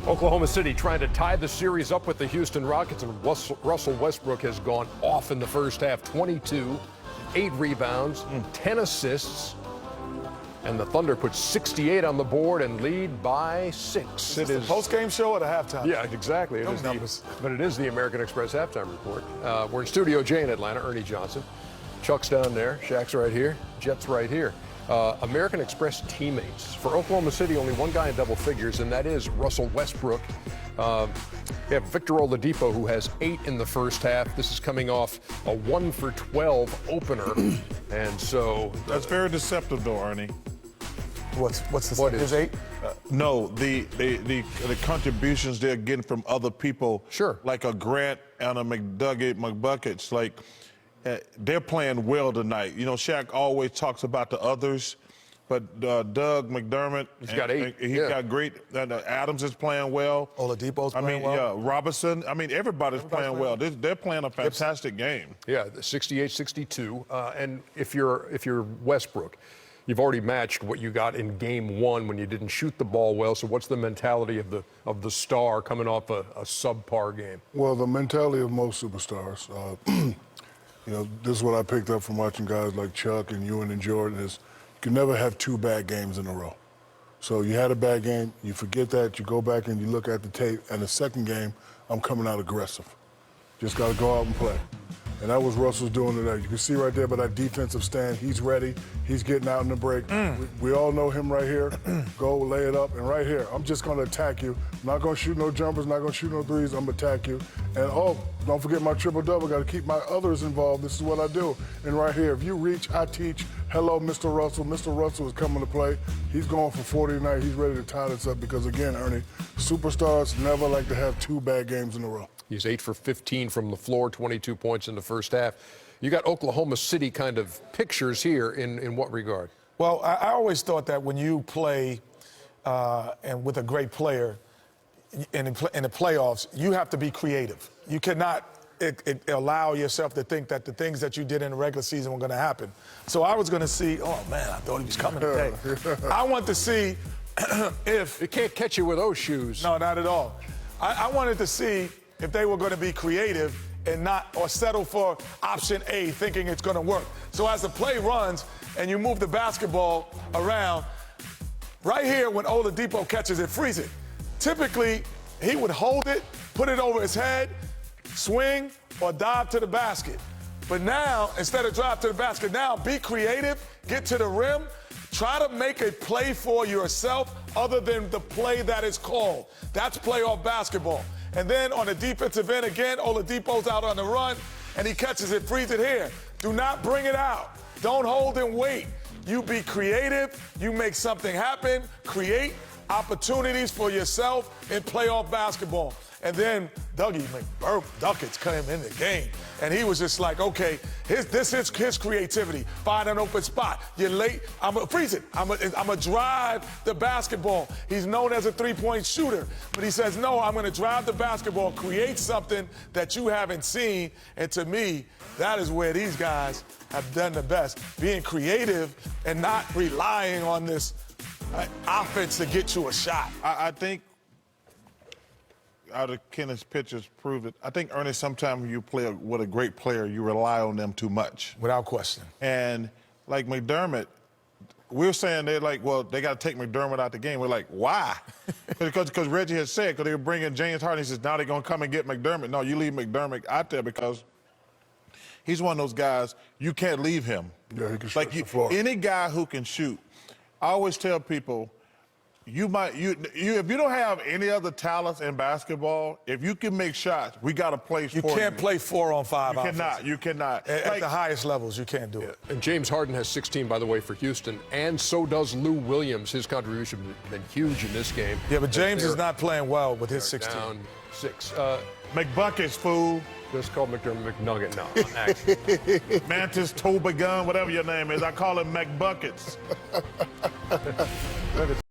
Oklahoma City trying to tie the series up with the Houston Rockets, and Russell Westbrook has gone off in the first half. 22, 8 rebounds, 10 assists, and the Thunder put 68 on the board and lead by 6. It is the post-game show or the halftime? Yeah, exactly. It but it is the American Express halftime report. We're in Studio J in Atlanta. Ernie Johnson. Chuck's down there. Shaq's right here. Jet's right here. American Express teammates. For Oklahoma City, only one guy in double figures, and that is Russell Westbrook. We have Victor Oladipo, who has 8 in the first half. This is coming off a 1-for-12 opener, and so that's very deceptive, though, Ernie. What is 8? No, the contributions they're getting from other people, sure, like a Grant and a McBuckets, like they're playing well tonight. You know, Shaq always talks about the others, but Doug McDermott, he's got 8. He's got great. Adams is playing well. Oladipo's playing well. Yeah, Robinson. I mean, everybody's playing well. They're playing a fantastic game. Yeah, 68-62. And if you're Westbrook, you've already matched what you got in game 1 when you didn't shoot the ball well. So what's the mentality of the star coming off a subpar game? Well, the mentality of most superstars, you know, this is what I picked up from watching guys like Chuck and Ewing and Jordan is you can never have 2 bad games in a row. So you had a bad game, you forget that, you go back and you look at the tape, and the second game, I'm coming out aggressive. Just got to go out and play. And that was Russell's doing today. You can see right there by that defensive stand, he's ready. He's getting out in the break. We all know him right here. Go lay it up. And right here, I'm just going to attack you. I'm not going to shoot no jumpers, not going to shoot no threes. I'm going to attack you. And, oh, don't forget my triple-double. Got to keep my others involved. This is what I do. And right here, if you reach, I teach. Hello, Mr. Russell. Mr. Russell is coming to play. He's going for 40 tonight. He's ready to tie this up because, again, Ernie, superstars never like to have 2 bad games in a row. He's 8 for 15 from the floor, 22 points in the first half. You got Oklahoma City kind of pictures here in what regard? Well, I always thought that when you play and with a great player in the playoffs, you have to be creative. You cannot allow yourself to think that the things that you did in the regular season were going to happen. So I was going to see, oh, man, I thought he was coming today. I want to see if... It can't catch you with those shoes. No, not at all. I wanted to see if they were going to be creative and not or settle for option A, thinking it's going to work. So as the play runs and you move the basketball around, right here when Oladipo catches it, freeze it. Typically, he would hold it, put it over his head, swing, or dive to the basket. But now, instead of drive to the basket, now be creative, get to the rim, try to make a play for yourself other than the play that is called. That's playoff basketball. And then on the defensive end, again, Oladipo's out on the run, and he catches it, freeze it here. Do not bring it out. Don't hold and wait. You be creative. You make something happen. Create opportunities for yourself in playoff basketball. And then Dougie McBuckets came in the game, and he was just like, okay, this is his creativity. Find an open spot. You're late. I'm going to freeze it. I'm going to drive the basketball. He's known as a three-point shooter, but he says, no, I'm going to drive the basketball, create something that you haven't seen. And to me, that is where these guys have done the best, being creative and not relying on this offense to get you a shot. I think out of Kenneth's pictures prove it. I think, Ernie, sometimes when you play with a great player, you rely on them too much. Without question. And like McDermott, we're saying they're like, well, they got to take McDermott out the game. We're like, why? Because Reggie has said, because they were bringing James Harden. He says, now they're going to come and get McDermott. No, you leave McDermott out there because he's one of those guys, you can't leave him. Yeah, he can shoot like the floor. Any guy who can shoot. I always tell people, if you don't have any other talents in basketball, if you can make shots, we got a place for you. You can't play 4-on-5. You cannot. At the highest levels, you can't do it. And James Harden has 16, by the way, for Houston, and so does Lou Williams. His contribution has been huge in this game. Yeah, but James is not playing well with his 16. Down 6. McBuckets, fool. Just call McDermott McNugget. No, actually. Mantis Tobagun, whatever your name is. I call him McBuckets.